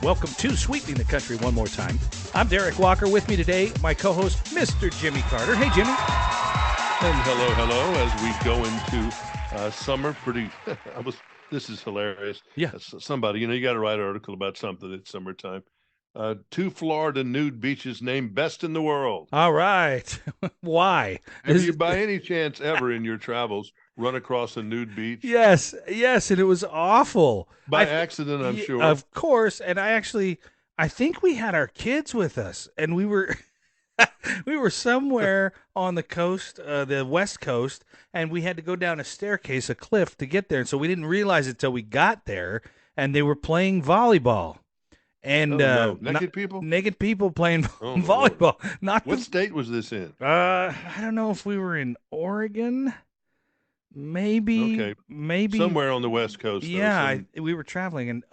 Welcome to Sweeping the Country one more time. I'm Derik Walker. With me today, my co-host, Mr. Jimmy Carter. Hey, Jimmy. And hello, as we go into summer. This is hilarious. Yeah. Somebody, you got to write an article about something. It's summertime. Two Florida nude beaches named best in the world. All right. Why? Have you, by any chance, ever in your travels run across a nude beach? Yes, and it was awful. By accident, I'm sure. Of course, and I think we had our kids with us, and we were we were somewhere on the coast, the West Coast, and we had to go down a staircase, a cliff to get there, and so we didn't realize it till we got there, and they were playing volleyball. And naked people playing volleyball. What state was this in? I don't know if we were in Oregon. Maybe somewhere on the West Coast. Yeah, we were traveling, and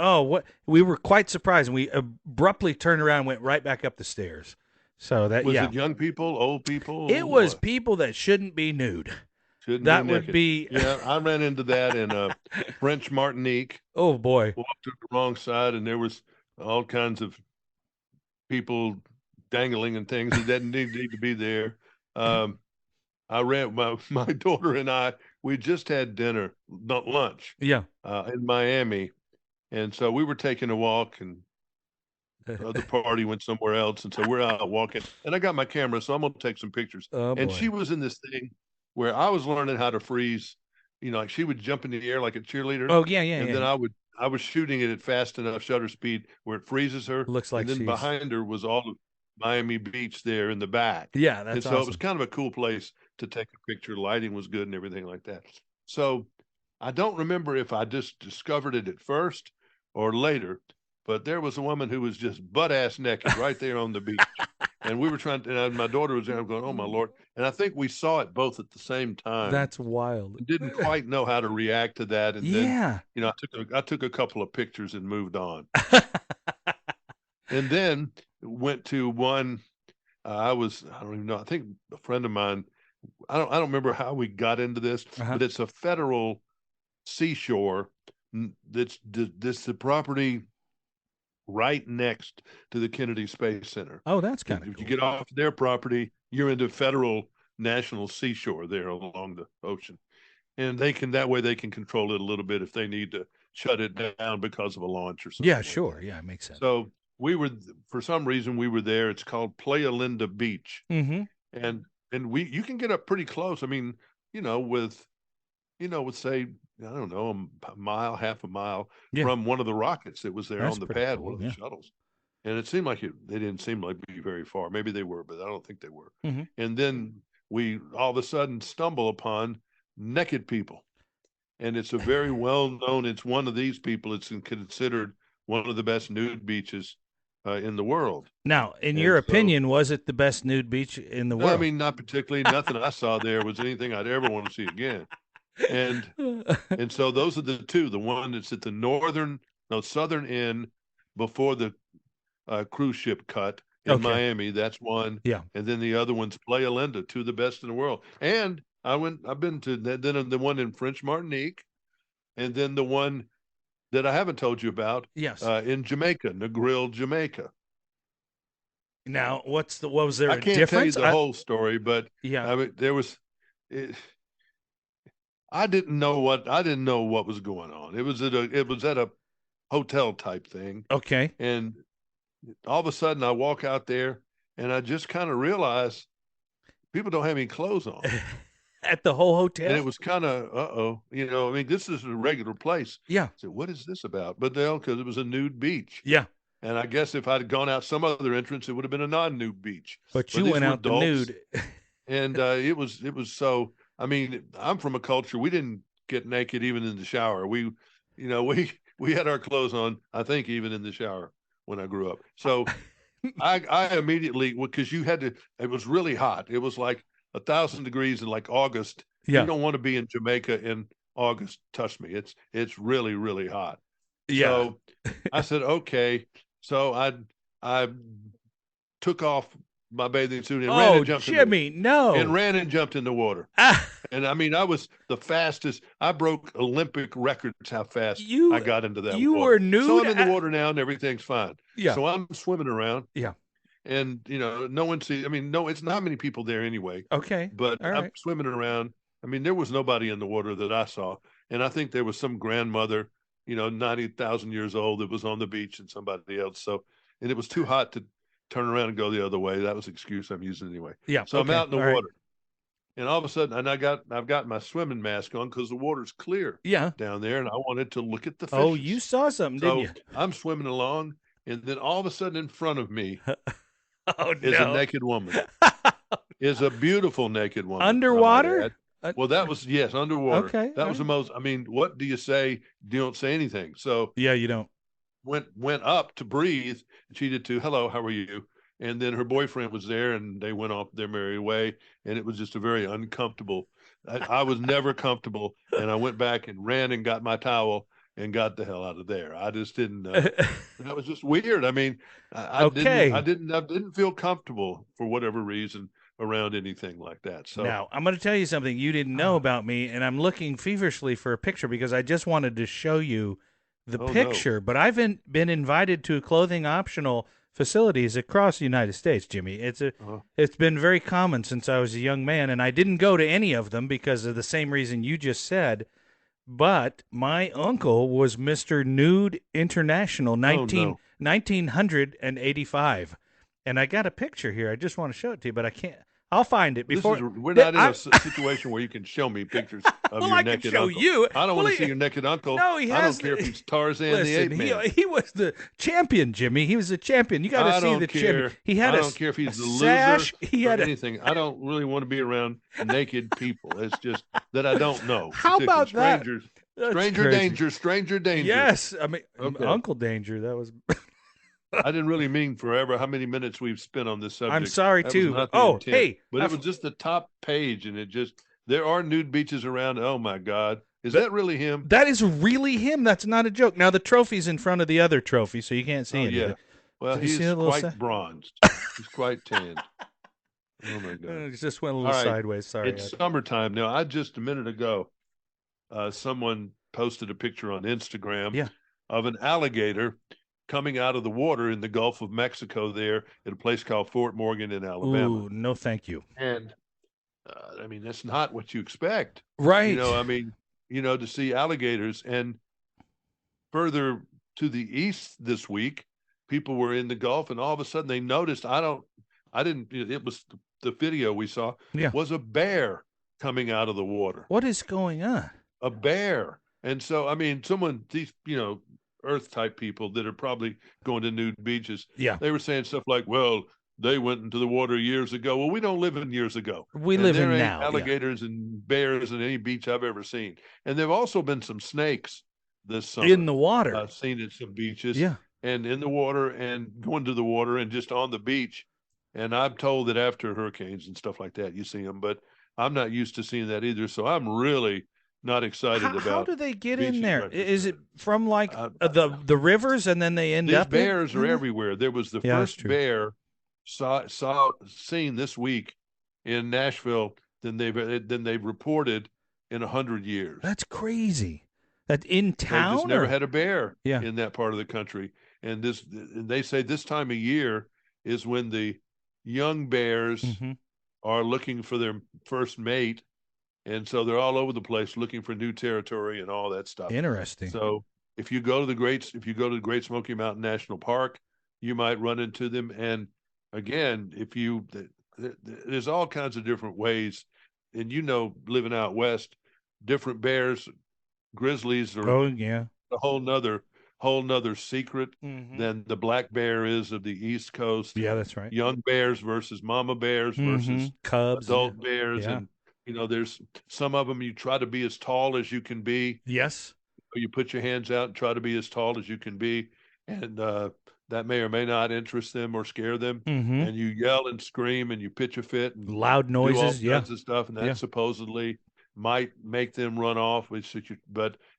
we were quite surprised, and we abruptly turned around and went right back up the stairs. So that was it young people, old people? It was people that shouldn't be nude. Would be. Yeah, I ran into that in French Martinique. Oh boy! Walked to the wrong side, and there was all kinds of people dangling and things that didn't need to be there. I ran my daughter and I. We just had dinner, not lunch. Yeah. In Miami, and so we were taking a walk, and the party went somewhere else, and so we're out walking. And I got my camera, so I'm gonna take some pictures. And she was in this thing where I was learning how to freeze. Like she would jump in the air like a cheerleader. Oh yeah. And then I was shooting it at fast enough shutter speed where it freezes her. Looks like. And then behind her was all of Miami Beach there in the back. Yeah, that's so awesome. It was kind of a cool place to take a picture. Lighting was good and everything like that. So I don't remember if I just discovered it at first or later, but there was a woman who was just butt ass naked right there on the beach. And we were trying to, and my daughter was there. I'm going, oh my Lord. And I think we saw it both at the same time. That's wild. Didn't quite know how to react to that. And then, I took a couple of pictures and moved on. And then went to one. I don't even know. I think a friend of mine. I don't remember how we got into this, but it's a federal seashore. That's the property right next to the Kennedy Space Center. Oh, that's kind of cool. If you get off their property, you're into federal national seashore there along the ocean, and that way they can control it a little bit if they need to shut it down because of a launch or something. Yeah, sure. Yeah, it makes sense. So for some reason we were there. It's called Playa Linda Beach. Mm-hmm. And you can get up pretty close. I mean, with say, I don't know, a mile, half a mile from one of the rockets that was there on the pad, one of the shuttles. And it seemed like they didn't seem like be very far. Maybe they were, but I don't think they were. Mm-hmm. And then we all of a sudden stumble upon naked people. And it's a very well-known, it's one of these people. It's considered one of the best nude beaches in the world. Now, in your opinion, was it the best nude beach in the world? I mean, not particularly. Nothing I saw there was anything I'd ever want to see again. And so those are the two. The one that's at the southern end before the cruise ship cut in Miami. That's one. Yeah. And then the other one's Playa Linda, two of the best in the world. And I've been to then the one in French Martinique, and then the one that I haven't told you about. Yes. In Jamaica, Negril, Jamaica. Now, what was there a difference? I can't tell you the whole story, but yeah, I mean, there was. I didn't know what was going on. It was at a hotel type thing. Okay. And all of a sudden, I walk out there, and I just kind of realize people don't have any clothes on. At the whole hotel. And it was kind of, I mean, this is a regular place. Yeah. So what is this about? But because it was a nude beach. Yeah. And I guess if I'd gone out some other entrance, it would have been a non-nude beach. But you went out the nude. And it was so, I mean, I'm from a culture, we didn't get naked even in the shower. We had our clothes on, I think, even in the shower when I grew up. So I immediately, because it was really hot. It was like 1,000 degrees in like August. Yeah. You don't want to be in Jamaica in August. Trust me, it's really, really hot. Yeah. So I said, okay. So I took off my bathing suit and ran Oh, and jumped in the water. Jimmy, no. And ran and jumped in the water. Ah, And I mean, I was the fastest. I broke Olympic records how fast I you got into that you were water. So nude. I'm in the water now and everything's fine. Yeah, So I'm swimming around yeah. and, no one sees, I mean, no, it's not many people there anyway, Okay, but all I'm right. swimming around. I mean, there was nobody in the water that I saw. And I think there was some grandmother, 90,000 years old that was on the beach and somebody else. So, and it was too hot to turn around and go the other way. That was the excuse I'm using anyway. Yeah, So I'm okay, out in the all right. water and all of a sudden, and I've got my swimming mask on because the water's clear Yeah. down there, and I wanted to look at the Oh, you fishes. saw something, didn't So you? I'm swimming along, and then all of a sudden, in front of me Oh is a no. naked woman. Is a beautiful naked woman, I might Underwater? add. Well, that was yes, underwater. Okay, That all was the right. most. I mean, what do you say? You don't say anything. So Yeah, you don't. went up to breathe. She did too. Hello, how are you? And then her boyfriend was there, and they went off their merry way. And it was just a very uncomfortable. I was never comfortable, and I went back and ran and got my towel and got the hell out of there. I just didn't. That was just weird. I mean, Okay. I didn't feel comfortable for whatever reason around anything like that. So, Now, I'm going to tell you something you didn't know about me, and I'm looking feverishly for a picture because I just wanted to show you the oh no. picture. But I've been invited to clothing optional facilities across the United States, Jimmy. Uh, It's been very common since I was a young man, and I didn't go to any of them because of the same reason you just said. But my uncle was Mr. Nude International oh no. 1985. And I got a picture here. I just want to show it to you, but I can't. I'll find it This is before. we're not in a I, situation where you can show me pictures of well, your I can naked show uncle. you. I don't Well, want to see your naked uncle. no, he I don't has care if the. he's Tarzan the Listen, ape man. he was the champion, Jimmy. He was the champion. You got to I see don't the champion. care. He had I don't care if a he's the loser sash. He or had a. anything. I don't really want to be around naked people. It's just that I don't know, How particularly about that? strangers. That's Stranger crazy. danger, stranger danger. Yes, I mean Okay. Uncle Danger. That was. I didn't really mean forever how many minutes we've spent on this I'm subject. sorry That was too. not the Oh, intent. hey, But it was just the top page, and it just there are nude beaches around. Oh my God. Is that really him? that is really him. That's not a joke. Now the trophy's in front of the other trophy, so you can't see Oh any of yeah. it. Well, Do you he see is that little? quite bronzed. He's quite tanned. Oh my God. It just went a All little right. sideways. Sorry. It's summertime now. I just a minute ago, someone posted a picture on Instagram Yeah. of an alligator coming out of the water in the Gulf of Mexico there at a place called Fort Morgan in Alabama. Ooh, no, thank you. And I mean, that's not what you expect. Right. I mean, to see alligators. And further to the east this week, people were in the Gulf, and all of a sudden they noticed. I didn't. It was the video we saw Yeah. was a bear coming out of the water. What is going on? A bear. And so, I mean, these, Earth type people that are probably going to nude beaches, Yeah. they were saying stuff like, well, they went into the water years ago. Well, we don't live in years ago. We And live there in ain't now. Yeah. alligators and bears in any beach I've ever seen. And there have also been some snakes this summer. In the water. I've seen at some beaches. Yeah. And in the water and going to the water and just on the beach. And I'm told that after hurricanes and stuff like that, you see them. But I'm not used to seeing that either. So I'm really not excited How about do they get in beaches there? like Is this. it from like the rivers and then they end These up bears in are there? everywhere. There was the Yeah, that's first true. bear seen this week in Nashville than they've reported in 100 years. That's crazy. That in They've just town never or had a bear yeah. in that part of the country. And they say this time of year is when the young bears Mm-hmm. are looking for their first mate. And so they're all over the place looking for new territory and all that stuff. Interesting. So if you go to the Great Smoky Mountain National Park, you might run into them. And again, there's all kinds of different ways. And living out west, different bears, grizzlies are Oh yeah. a whole nother secret Mm-hmm. than the black bear is of the East Coast. Yeah, that's right. Young bears versus mama bears versus Cubs. adult bears. Yeah. And, there's some of them you try to be as tall as you can be. Yes. You put your hands out and try to be as tall as you can be. And that may or may not interest them or scare them. Mm-hmm. And you yell and scream and you pitch a fit and Loud noises. do all kinds of stuff. And that's Yeah. supposedly might make them run off, and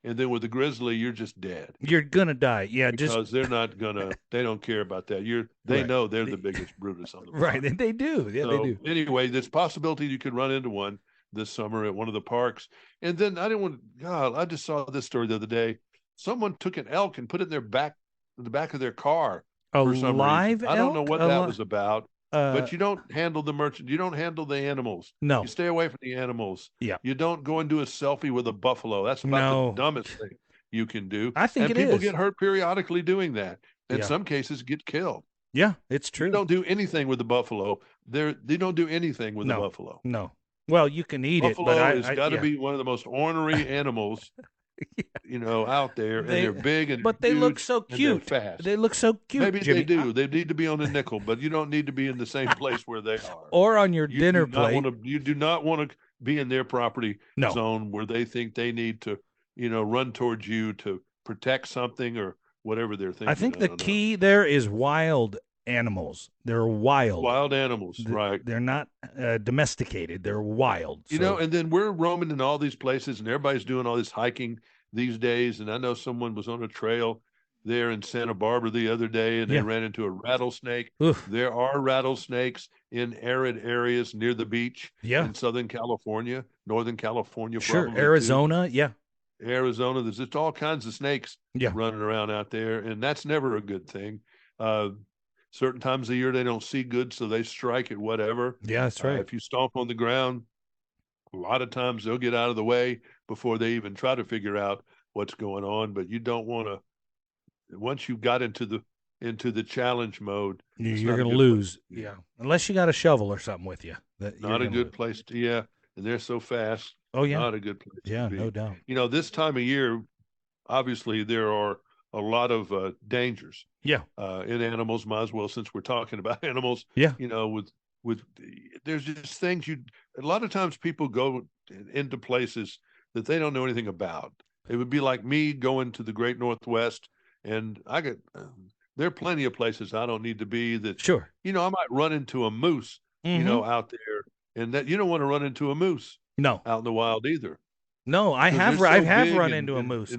then with the grizzly, you're just dead. You're gonna die. Yeah, just because they don't care about that. They right. know they're the biggest Brutus on the Right. block. They do. Yeah, they So do. anyway, there's possibility you could run into one this summer at one of the parks. And then I didn't want God, I just saw this story the other day. Someone took an elk and put it in the back of their car A for some reason. live I don't know elk? what that was about, Uh but you don't handle you don't handle the animals. You no. stay away from the animals. Yeah. You don't go and do a selfie with a buffalo. That's about the No. dumbest thing you can do. I think And it people is. get hurt periodically doing that. In Yeah. some cases, get killed. Yeah, it's You true. don't do anything with the buffalo. They don't do anything with the No. buffalo. No. Well, you can eat it, but Buffalo has I got to yeah. be one of the most ornery animals, out there, and They they're big and but they're they look huge so and they're cute. fast. They look so cute, Maybe they Jimmy. do. They need to be on a nickel, but you don't need to be in the same place where they are. Or on your dinner plate. You do not want to be in their property No. zone where they think they need to, run towards you to protect something or whatever they're thinking. I think the don't know. key there is wild animals. They're wild. Wild animals, right? They're not domesticated. They're wild. And then we're roaming in all these places, and everybody's doing all this hiking these days. And I know someone was on a trail there in Santa Barbara the other day, and they ran into a rattlesnake. Oof. There are rattlesnakes in arid areas near the beach in Southern California, Northern California, sure, probably Arizona, too. Arizona. There's just all kinds of snakes running around out there, and that's never a good thing. Certain times of the year they don't see good, so they strike at whatever. Yeah, that's right. If you stomp on the ground, a lot of times they'll get out of the way before they even try to figure out what's going on. But you don't want to. Once you got into the challenge mode, you're going to lose. Yeah, unless you got a shovel or something with you. Not a good place to. Yeah, and they're so fast. Oh yeah, not a good place. Yeah, to be. No doubt. This time of year, obviously there are a lot of dangers. Yeah. In animals, might as well, since we're talking about animals. Yeah. With there's just things a lot of times people go into places that they don't know anything about. It would be like me going to the Great Northwest, and there are plenty of places I don't need to be that. Sure. I might run into a moose, out there, and that you don't want to run into a moose. No. Out in the wild either. No, I have run into a moose.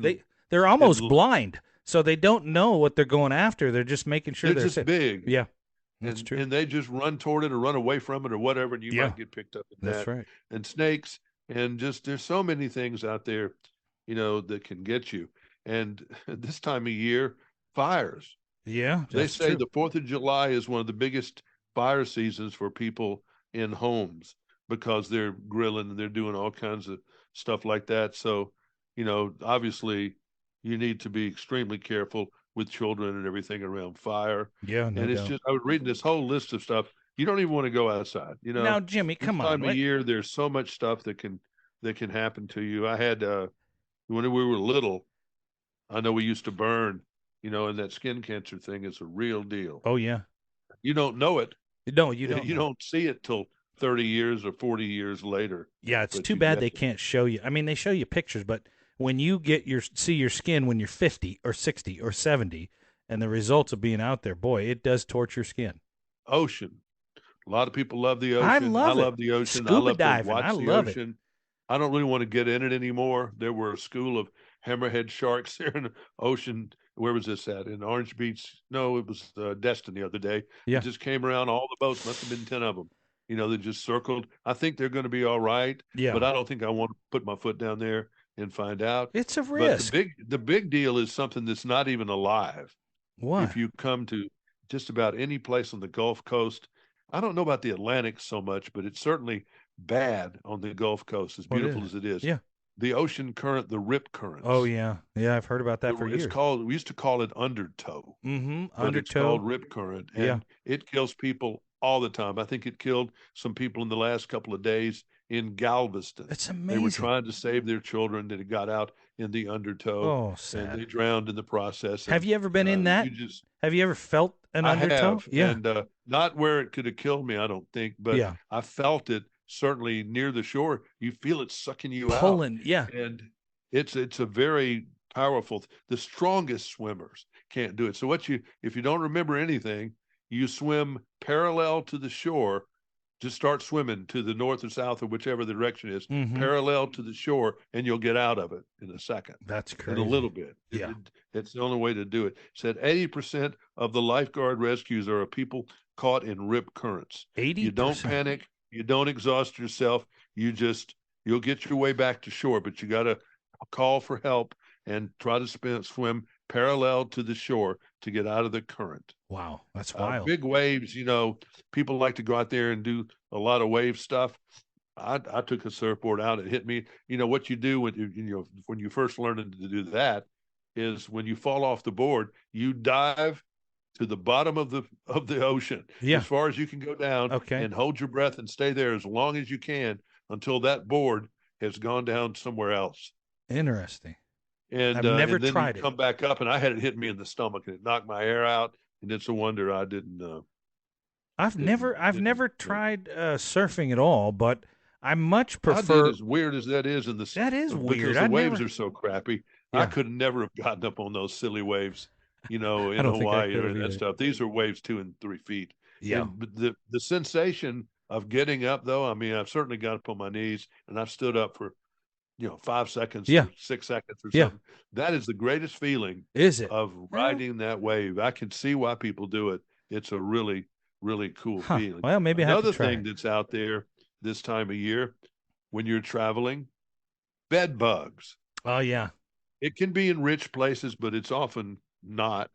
They're almost blind, so they don't know what they're going after. They're just making sure they're just safe. big. Yeah. That's true. And they just run toward it or run away from it or whatever, and you might get picked up in that. That's right. And snakes, and just there's so many things out there, that can get you. And this time of year, fires. Yeah, they say the 4th of July is one of the biggest fire seasons for people in homes because they're grilling and they're doing all kinds of stuff like that. So, obviously, you need to be extremely careful with children and everything around fire. Yeah, no and it's doubt. just I was reading this whole list of stuff. You don't even want to go outside. Now, Jimmy, come on. This time of year, there's so much stuff that can happen to you. I had when we were little, I know we used to burn, and that skin cancer thing is a real deal. Oh yeah. You don't know it. No, you don't. You don't see it till 30 years or 40 years later. Yeah, it's too bad they can't show you. I mean, they show you pictures, but when you see your skin when you're 50 or 60 or 70 and the results of being out there, boy, it does torture your skin. Ocean. A lot of people love the ocean. I love the ocean. Scuba I love diving. to watch I the love ocean. It. I don't really want to get in it anymore. There were a school of hammerhead sharks there in the ocean. Where was this at? In Orange Beach? No, it was Destin the other day. Yeah. It just came around all the boats. Must have been 10 of them. They just circled. I think they're going to be all right. Yeah. But I don't think I want to put my foot down there and find out. It's a risk. But the big deal is something that's not even alive. What? If you come to just about any place on the Gulf Coast, I don't know about the Atlantic so much, but it's certainly bad on the Gulf Coast, as beautiful as it is. Yeah. The ocean current, the rip currents. Oh yeah, yeah, I've heard about that for years. We used to call it undertow. Mm-hmm. Undertow. It's called rip current, and it kills people all the time. I think it killed some people in the last couple of days in Galveston. It's amazing. They were trying to save their children that had got out in the undertow. Oh, sad. And they drowned in the process. Have you ever been in that? Have you ever felt an undertow? Have, and not where it could have killed me, I don't think, but I felt it. Certainly near the shore, you feel it sucking you out. Yeah. And it's a very powerful. The strongest swimmers can't do it. So if you don't remember anything, you swim parallel to the shore Just start swimming to the north or south or whichever the direction is, Mm-hmm. parallel to the shore, and you'll get out of it in a second, That's in a little crazy. bit. Yeah. It's the only way to do it. Said 80% of the lifeguard rescues are of people caught in rip currents. You don't 80%. panic. You don't exhaust yourself. You'll get your way back to shore, but you got to call for help and try to swim parallel to the shore to get out of the current. Wow, that's wild. Big waves, people like to go out there and do a lot of wave stuff. I took a surfboard out. It hit me. What you do when you first learn to do that is when you fall off the board, you dive to the bottom of the ocean Yeah. as far as you can go down, Okay. and hold your breath and stay there as long as you can until that board has gone down somewhere else. Interesting. And I've never and then you tried it. come back up, and I had it hit me in the stomach, and it knocked my air out. And it's a wonder I I've didn't. never tried surfing at all, but I much I did, prefer. as weird as that is, That is weird. because the I waves never. are so crappy. I Yeah, could never have gotten up on those silly waves, I in don't think I Hawaii could or have that either. stuff. These are waves 2 and 3 feet. Yeah. And the sensation of getting up, though, I mean, I've certainly got up on my knees, and I've stood up for 5 seconds Yeah. or 6 seconds or Yeah. something. That is the greatest feeling Is it? of Well, riding that wave. I can see why people do it. It's a really, really cool huh. feeling. Well, maybe I have to Another try thing it. that's out there this time of year when you're traveling, bed bugs. Oh yeah. It can be in rich places, but it's often not,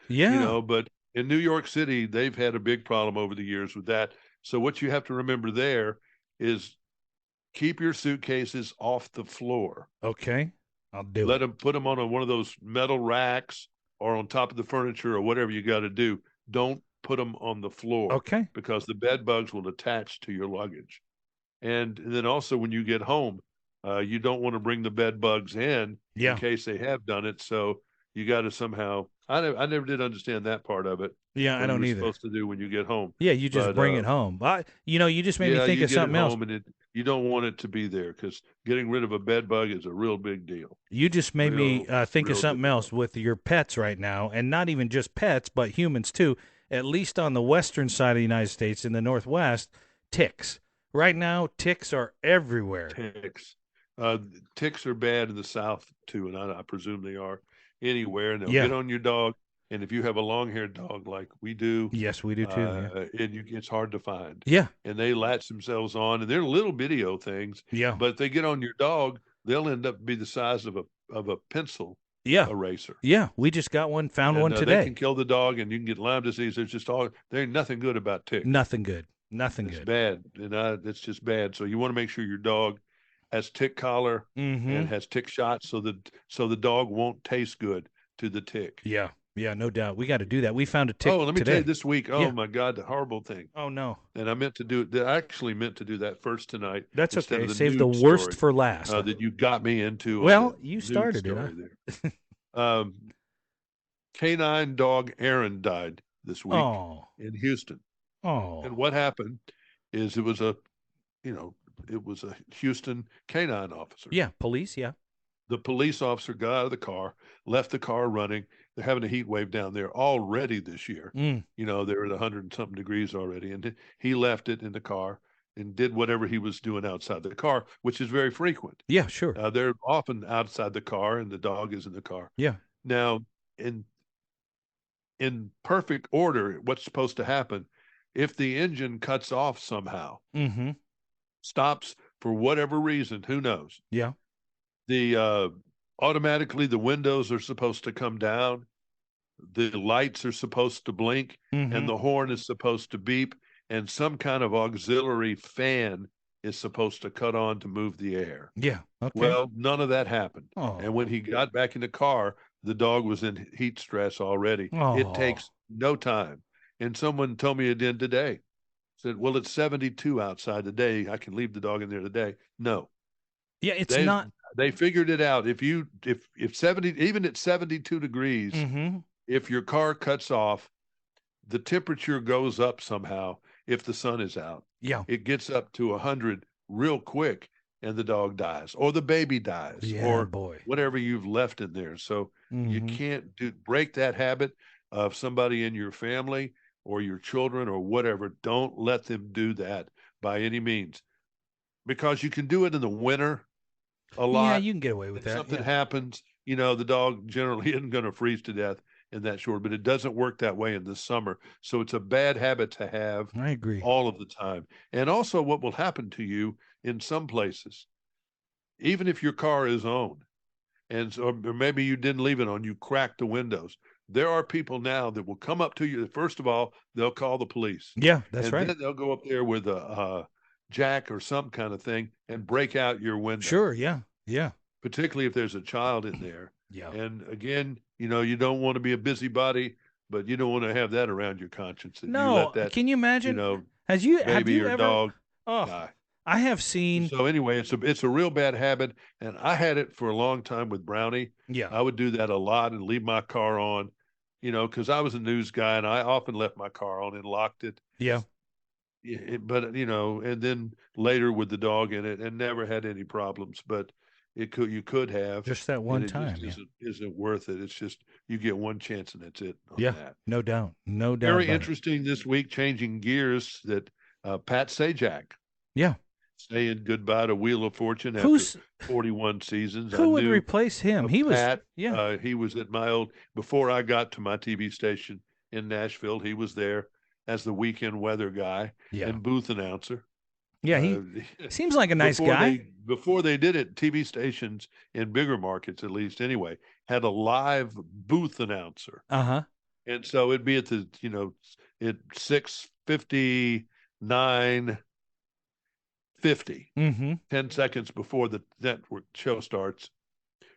Yeah. but in New York City, they've had a big problem over the years with that. So what you have to remember there is keep your suitcases off the floor. Okay. I'll do Let it. them put them on one of those metal racks or on top of the furniture or whatever you got to do. Don't put them on the floor Okay. because the bed bugs will attach to your luggage. And then also when you get home, you don't want to bring the bed bugs in Yeah. case they have done it. So you got to somehow. I never did understand that part of it. Yeah. I What you don't were either. supposed to do when you get home, Yeah. You just but bring it home. You just made me yeah, think you of get it something else. home, and you don't want it to be there because getting rid of a bed bug is a real big deal. You just made me Real, think of real something else difficult. with your pets right now, and not even just pets, but humans too. At least on the western side of the United States, in the Northwest, ticks. Right now, ticks are everywhere. Ticks. Uh, Ticks are bad in the South too, and I presume they are anywhere. And they'll Yeah. get on your dog. And if you have a long-haired dog like we do, Yes, we do too. Yeah. it's hard to find. Yeah. And they latch themselves on, and they're little video things. Yeah. But if they get on your dog, they'll end up be the size of a pencil Yeah. eraser. Yeah. We just got one, found And one they can today. kill the dog, and you can get Lyme disease. There ain't nothing good about ticks. Nothing good. Nothing It's good. bad, and it's just bad. So you want to make sure your dog has tick collar Mm-hmm. and has tick shots, so the dog won't taste good to the tick. Yeah. Yeah. No doubt. We got to do that. We found a tick Oh, let me tell you today. this week. Oh Yeah. my God, the horrible thing. Oh no. And I meant to do it. I actually meant to do that first tonight That's instead okay. of the Save the nude worst story for last. that you got me into on Well, the you nude started it, story huh? there. Um, Canine dog Aaron died this week Oh. in Houston. And Oh. what happened is you know, it was a Houston canine officer. Yeah. Police. Yeah. The police officer got out of the car, left the car running. They're having a heat wave down there already this year. Mm. They're at 100 and something degrees already. And he left it in the car and did whatever he was doing outside the car, which is very frequent. Yeah. Sure. They're often outside the car and the dog is in the car. Yeah. Now, in perfect order, what's supposed to happen if the engine cuts off somehow, Mm-hmm. stops for whatever reason, who knows? Yeah. The automatically the windows are supposed to come down, the lights are supposed to blink, Mm-hmm. and the horn is supposed to beep, and some kind of auxiliary fan is supposed to cut on to move the air. Yeah. Okay. Well, none of that happened. And when Oh. he got back in the car, the dog was in heat stress already. It Oh. takes no time. And someone told me it did today. Said, well, it's 72 outside today. I can leave the dog in there today. No. Yeah. It's They not. they figured it out. If 70, even at 72 degrees, Mm-hmm. if your car cuts off, the temperature goes up somehow if the sun is out. Yeah. It gets up to 100 real quick and the dog dies or the baby dies Yeah, or boy. whatever you've left in there. So you Mm-hmm. can't break that habit of somebody in your family or your children or whatever, don't let them do that by any means, because you can do it in the winter a Yeah, lot. you can get away with And that. something Yeah. happens, the dog generally isn't going to freeze to death in that short, but it doesn't work that way in the summer. So it's a bad habit to have I agree. all of the time. And also, what will happen to you in some places, even if your car is owned, and so, or maybe you didn't leave it on, you cracked the windows. There are people now that will come up to you. First of all, they'll call the police, Yeah, that's and right. then they'll go up there with a jack or some kind of thing and break out your window, Sure. Yeah. Yeah. particularly if there's a child in there. Yeah. And again, you don't want to be a busybody, but you don't want to have that around your conscience that you let No, that, can you you imagine? know, Have baby you or ever? dog Oh, die. I have seen. So anyway, it's a real bad habit, and I had it for a long time with Brownie. Yeah. I would do that a lot and leave my car on, because I was a news guy and I often left my car on and locked it. Yeah. But and then later with the dog in it, and never had any problems. But you could have, Just that and one it just time. Yeah. isn't worth it. It's just you get one chance and that's it on Yeah. that. No doubt. No doubt Very about it. interesting this week, changing gears, that Pat Sajak Yeah. saying goodbye to Wheel of Fortune after Who's 41 seasons. I who would knew replace him? He was. Pat. Yeah. He was at before I got to my TV station in Nashville. He was there as the weekend weather guy Yeah. and booth announcer. Yeah. Uh, He seems like a nice guy. before they did it, TV stations in bigger markets, at least anyway, had a live booth announcer, Uh huh. and so it'd be at 6:59 50, Mm-hmm. 10 seconds before the network show starts.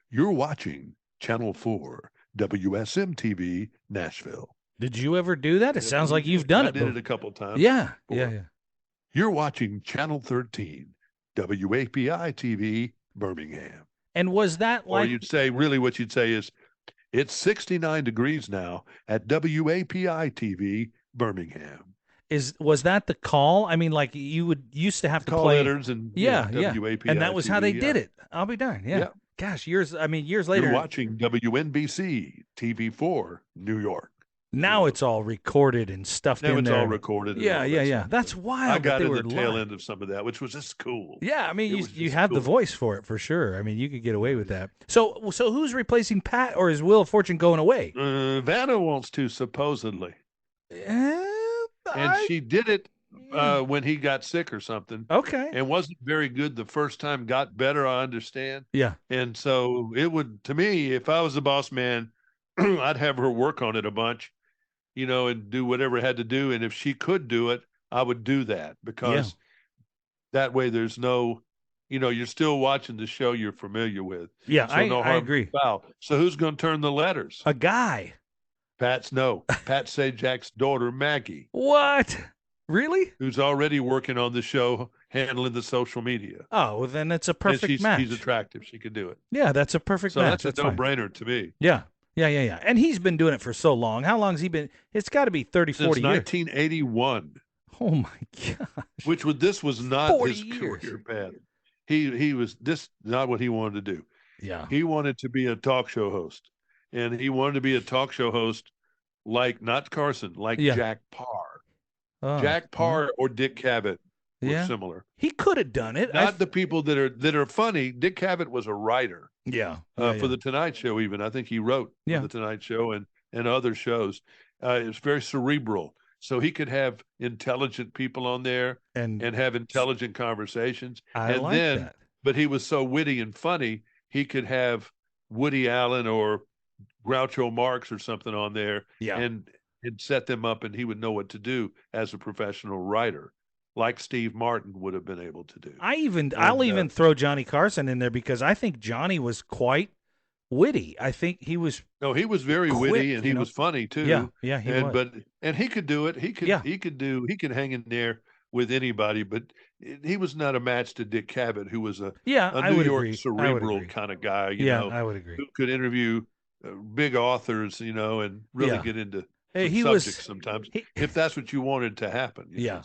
You're watching Channel 4, WSM TV, Nashville. Did you ever do that? It sounds like you've done I it. did it a couple times. Yeah. Before. Yeah. Yeah. You're watching Channel 13, WAPI TV, Birmingham. And was that Or like? what you'd say is, it's 69 degrees now at WAPI TV, Birmingham. Was that the call? I mean, like you would used to have to Call play. letters and Yeah. Yeah. WAPI And that was TV, how they did it. I'll be darned. Yeah. Yeah. Gosh, years. I mean, years You're later. watching WNBC TV4, New York. Now it's all recorded and stuffed Now in it's there. all recorded. Yeah, And yeah, all that yeah. stuff. That's wild. I got they in were the tail live. end of some of that, which was just cool. Yeah, I mean, you have the cool. voice for it for sure. I mean, you could get away with that. So who's replacing Pat, or is Wheel of Fortune going away? Vanna wants to, supposedly. And she did it when he got sick or something. Okay. And wasn't very good the first time, got better, I understand. Yeah. And so it would, to me, if I was the boss man, I'd have her work on it a bunch, and do whatever it had to do. And if she could do it, I would do that, because that way there's no, you're still watching the show you're familiar with. Yeah, so no I harm, agree. no foul. So who's going to turn the letters? A guy. Pat Sajak's daughter, Maggie. What? Really? Who's already working on the show, handling the social media. Oh, well, then it's a perfect match. She's attractive. She could do it. Yeah, that's a perfect match. So that's a no-brainer to me. Yeah. Yeah, yeah, yeah. And he's been doing it for so long. How long's he been? It's got to be 30, Since 40 years. 1981. Oh, my gosh. This was not his years. career path. He was this not what he wanted to do. Yeah. He wanted to be a talk show host. And he wanted to be a talk show host like, not Carson, like Jack Parr. Oh, Jack Parr or Dick Cavett were similar. He could have done it. Not the people that are funny. Dick Cavett was a writer. Yeah. For the Tonight Show, even. I think he wrote for the Tonight Show and other shows. It's very cerebral. So he could have intelligent people on there and have intelligent conversations. But he was so witty and funny, he could have Woody Allen or Groucho Marx or something on there and set them up, and he would know what to do as a professional writer, like Steve Martin would have been able to do. I'll even throw Johnny Carson in there, because I think Johnny was quite witty. I think he was. No, he was very witty, and he was funny too. Yeah, he was. And he could do it. He could hang in there with anybody, but he was not a match to Dick Cavett, who was a New York cerebral kind of guy. I would agree. Who could interview big authors, and really get into subjects sometimes, if that's what you wanted to happen. Yeah,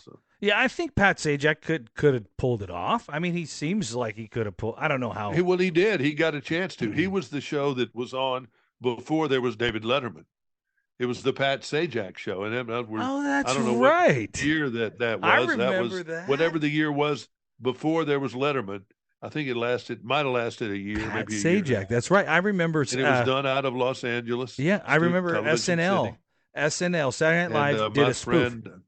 I think Pat Sajak could have pulled it off. I mean, he seems like he could have pulled. I don't know how. He did. He got a chance to. He was the show that was on before there was David Letterman. It was the Pat Sajak show, and Oh, I that's don't know what right. year that I was. That remember was that. whatever the year was before there was Letterman. I think it might have lasted a year, Pat maybe a year and a Sajak. half, That's right. I remember. and it was done out of Los Angeles, Yeah, I remember Television City. SNL, Saturday Night And Live did my a spoof. friend,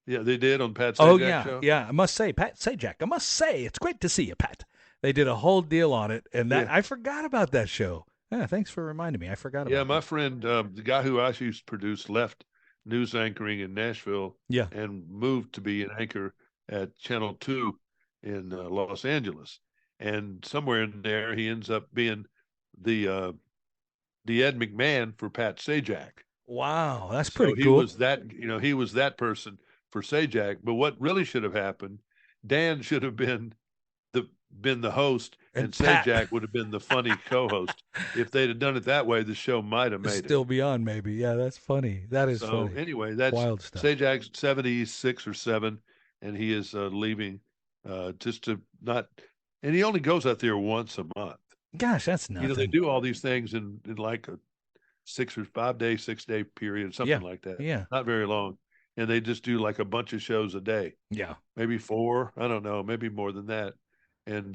yeah, they did on Pat Oh Sajak yeah, show. yeah. I must say, Pat Sajak. I must say, it's great to see you, Pat. They did a whole deal on it, and that Yeah, I forgot about that show. Yeah, thanks for reminding me. I forgot yeah. about My that. friend, the guy who I used to produce, left news anchoring in Nashville Yeah. and moved to be an anchor at Channel Two in Los Angeles. And somewhere in there, he ends up being the the Ed McMahon for Pat Sajak. Wow, that's pretty So cool. he was that person for Sajak. But what really should have happened, Dan should have the been the host, and And Pat Sajak would have been the funny co-host. If they'd have done it that way, the show might have is made it. still beyond, maybe. Yeah, that's funny. That is So funny. anyway, that's Wild stuff. Sajak's 76 or 7, and he is leaving just to not, and he only goes out there once a month. Gosh, that's They nothing. do all these things in like a 6 or 5 day, 6 day period, Yeah. something like that. Yeah. Not very long. And they just do like a bunch of shows a day, Yeah. maybe 4, I don't know, maybe more than that, and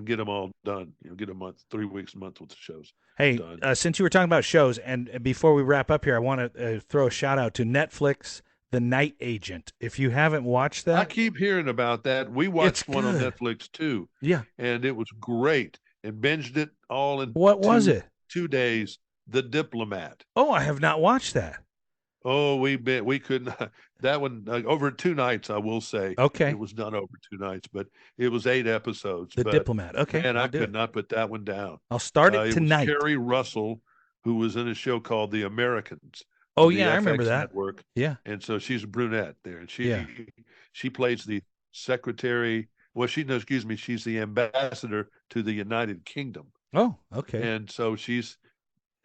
get them all done. Get a month, 3 weeks a month with the shows Hey, done. since you were talking about shows, and before we wrap up here, I want to throw a shout out to Netflix, The Night Agent. If you haven't watched I that, keep hearing about that. We it's watched one on good. Netflix too, Yeah. and it was great. And binged it all in What was two it? 2 days. The Diplomat. Oh, I have not watched that. Oh, we couldn't. That one over 2 nights. I will say it Okay. was done over 2 nights, but it was 8 episodes. The But Diplomat. Okay, man, I I'll do could it. not put that one down. I'll start it It was tonight. Kerry Russell, who was in a show called The Americans Oh on the yeah, I remember FX that. network, Yeah. and so she's a brunette there, and Yeah. she plays the secretary. Well, she no, excuse me, she's the ambassador to the United Kingdom, Oh, okay. and so she's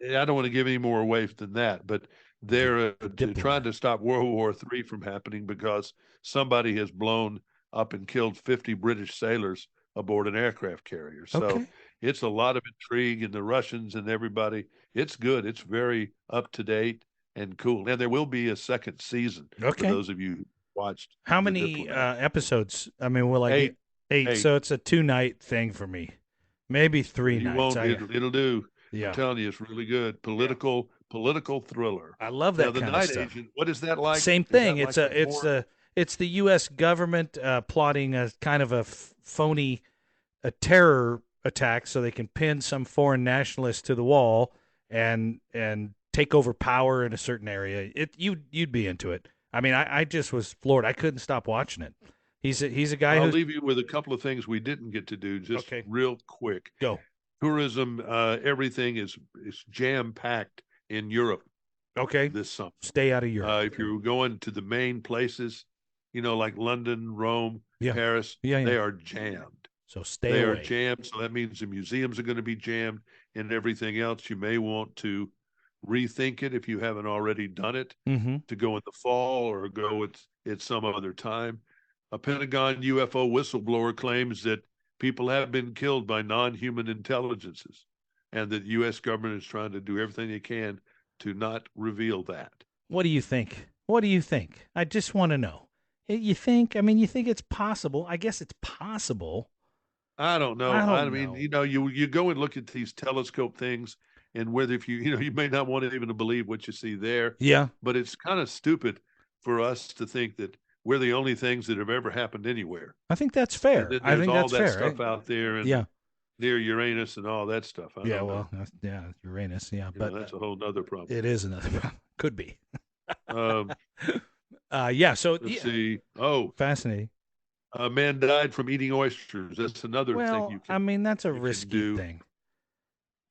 I don't want to give any more away than that, but The they're trying Diplomat. to stop World War III from happening because somebody has blown up and killed 50 British sailors aboard an aircraft carrier. So Okay. it's a lot of intrigue, and the Russians and everybody. It's good. It's very up to date and cool. And there will be a second season for Okay. those of you who watched How The many Diplomat. episodes? I mean, we're like Eight, eight, eight. so it's a 2 night thing for me. Maybe three You nights. won't. It'll do. I'm Yeah. telling you, it's really good. Yeah. Political thriller. I love Now, that The kind of Night stuff. Agent. What is that like? Same Is thing. that It's like a a it's more? the it's the U.S. government plotting a kind of a phony a terror attack so they can pin some foreign nationalist to the wall and take over power in a certain area. You'd be into it. I mean, I just was floored. I couldn't stop watching it. He's a guy I'll who's leave you with a couple of things we didn't get to do, just okay. real quick. Go. Tourism. Everything is jam packed in Europe Okay. this summer. Stay out of Europe. If you're going to the main places, like London, Rome, Yeah. Paris, Yeah. they are jammed. So stay They are away. jammed. So that means the museums are going to be jammed and everything else. You may want to rethink it if you haven't already done it, Mm-hmm. to go in the fall or go at some other time. A Pentagon UFO whistleblower claims that people have been killed by non-human intelligences, and that the U.S. government is trying to do everything they can to not reveal that. What do you think? What do you think? I just want to know. You think? I mean, you think it's possible? I guess it's possible. I don't know. I I don't mean, know. you go and look at these telescope things, and whether if you may not want to even believe what you see there, Yeah, but it's kind of stupid for us to think that we're the only things that have ever happened anywhere. I think that's And fair. then I there's think all that's that fair. stuff out there and Yeah. near Uranus and all that stuff. I Yeah. don't know. Well, yeah, Uranus. Yeah, but That's a whole nother problem. it is another problem. Could be. Um, Yeah. So let's yeah, see. Oh, fascinating. a man died from eating oysters. That's another thing Well, I mean, that's a you can risky do. thing.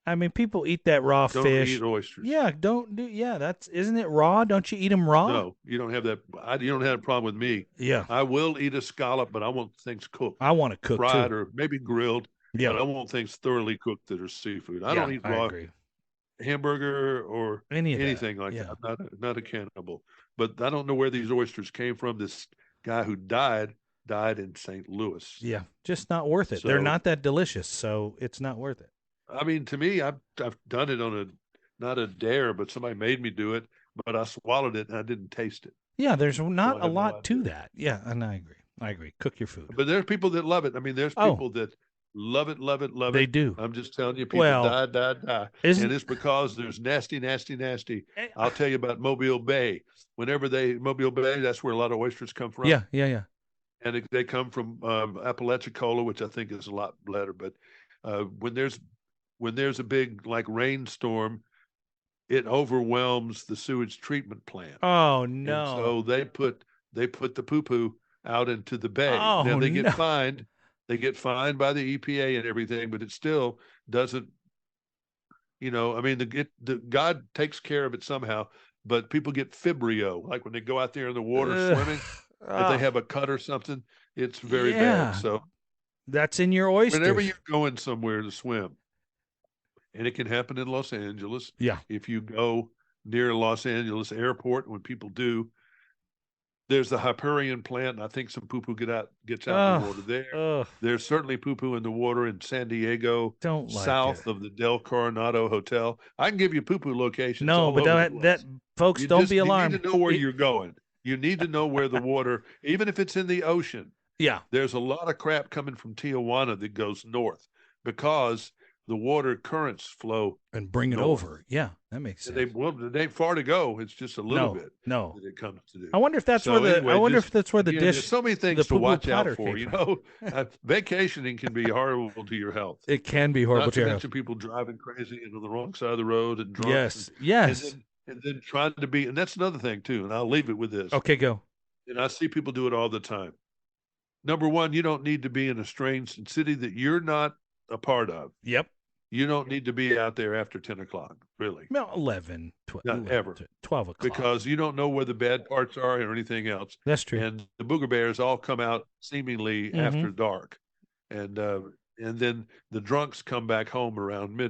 I mean, people eat that raw Don't fish. eat oysters. Yeah, don't do. Yeah, that's isn't it raw? Don't you eat them raw? No, you don't have that. You don't have a problem with me. Yeah, I will eat a scallop, but I want things cooked, I want to cook too. fried, or maybe grilled. Yeah, But I want things thoroughly cooked that are seafood. I yeah, don't eat I raw agree. hamburger or Any of that. anything like that. Yeah, I'm not a cannibal. But I don't know where these oysters came from. This guy who died in St. Louis. yeah, just not worth it. They're So not that delicious, so it's not worth it. I mean, to me, I've done it on a not a dare, but somebody made me do it. But I swallowed it and I didn't taste it. Yeah, there's not So a lot to that. Yeah, and I agree. I agree. Cook your food. But there's people that love it. I mean, there's people that love it, love it, love they it. do. I'm just telling you, people Well, die. And it's because there's nasty. I'll tell you about Mobile Bay. Mobile Bay, that's where a lot of oysters come from. Yeah. And they come from Apalachicola, which I think is a lot better. But when there's a big like rainstorm, it overwhelms the sewage treatment plant. Oh no! And so they put the poo-poo out into the bay. Oh, now they no. get fined. They get fined by the EPA and everything, but it still doesn't. I mean, the God takes care of it somehow. But people get fibrio, like when they go out there in the water swimming. If they have a cut or something, it's very bad. So that's in your oysters. Whenever you're going somewhere to swim, and it can happen in Los Angeles. Yeah. If you go near Los Angeles airport, when people do, there's the Hyperion plant, and I think some poo-poo gets out in the water there. There's certainly poo-poo in the water in San Diego, south of the Del Coronado Hotel. I can give you poo-poo locations. No, but that folks, don't be alarmed. You need to know where you're going. You need to know where the water, even if it's in the ocean. Yeah. There's a lot of crap coming from Tijuana that goes north because the water currents flow and bring it over. Yeah, that makes sense. They ain't far to go. It's just a little bit. No, that it comes to do. I wonder if that's where the dish. There's so many things to watch out for. Vacationing can be horrible to your health. It can be horrible to your health. Not to mention people driving crazy into the wrong side of the road and drunk. Yes. And then trying to be, and that's another thing too. And I'll leave it with this. Okay, go. And I see people do it all the time. Number one, you don't need to be in a strange city that you're not a part of. Yep. You don't need to be out there after 10 o'clock, really. No, 11, 12. Not ever. 12 o'clock. Because you don't know where the bad parts are or anything else. That's true. And the booger bears all come out seemingly after dark. And then the drunks come back home around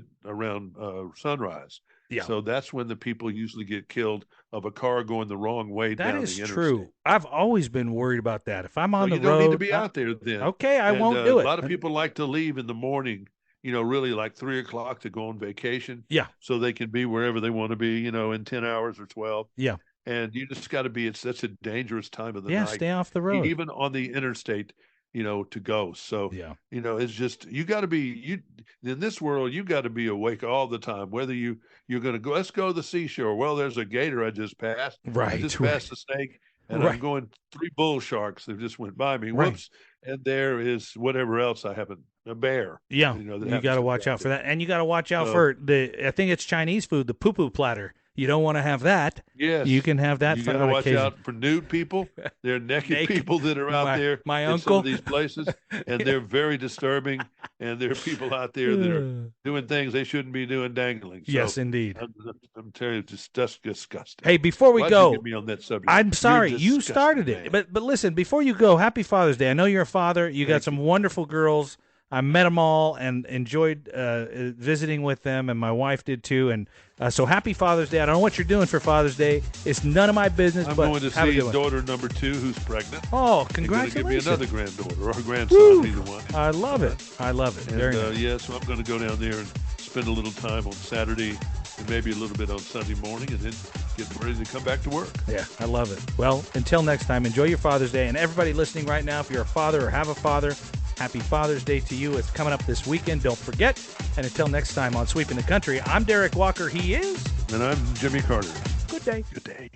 sunrise. Yeah. So that's when the people usually get killed of a car going the wrong way down the interstate. That is true. I've always been worried about that. If I'm on the road. You don't need to be out there then. Okay, I won't do it. A lot of people like to leave in the morning, really like 3 o'clock to go on vacation. Yeah. So they can be wherever they want to be, in 10 hours or 12. Yeah. And you just got to be, it's such a dangerous time of the night. Yeah, stay off the road. Even on the interstate, to go. So, it's just, you got to be, in this world, you got to be awake all the time, whether you're going to go, let's go to the seashore. Well, there's a gator I just passed. Right. I just passed a snake and I'm going 3 bull sharks that just went by me. Whoops. And there is whatever else I haven't, a bear. Yeah. You got to watch out for that. And you got to watch out for I think it's Chinese food, the poo-poo platter. You don't want to have that. Yes. You can have that. You got to watch out for nude people. They're naked people that are out there in some of these places, and they're very disturbing. And there are people out there that are doing things they shouldn't be doing, dangling. So yes, indeed. I'm telling you, that's disgusting. Hey, before we go, you get me on that subject? I'm sorry, you started it. But listen, before you go, happy Father's Day. I know you're a father. You got some wonderful girls. I met them all and enjoyed visiting with them, and my wife did too. And so happy Father's Day. I don't know what you're doing for Father's Day. It's none of my business. I'm but going to see daughter number 2 who's pregnant. Oh, congratulations. Give me another granddaughter or a grandson, either one. I love it. I love it. And, very nice. Yeah, so I'm going to go down there and spend a little time on Saturday and maybe a little bit on Sunday morning and then get ready to come back to work. Yeah, I love it. Well, until next time, enjoy your Father's Day. And everybody listening right now, if you're a father or have a father, happy Father's Day to you. It's coming up this weekend. Don't forget. And until next time on Sweeping the Country, I'm Derik Walker. He is. And I'm Jimmy Carter. Good day. Good day.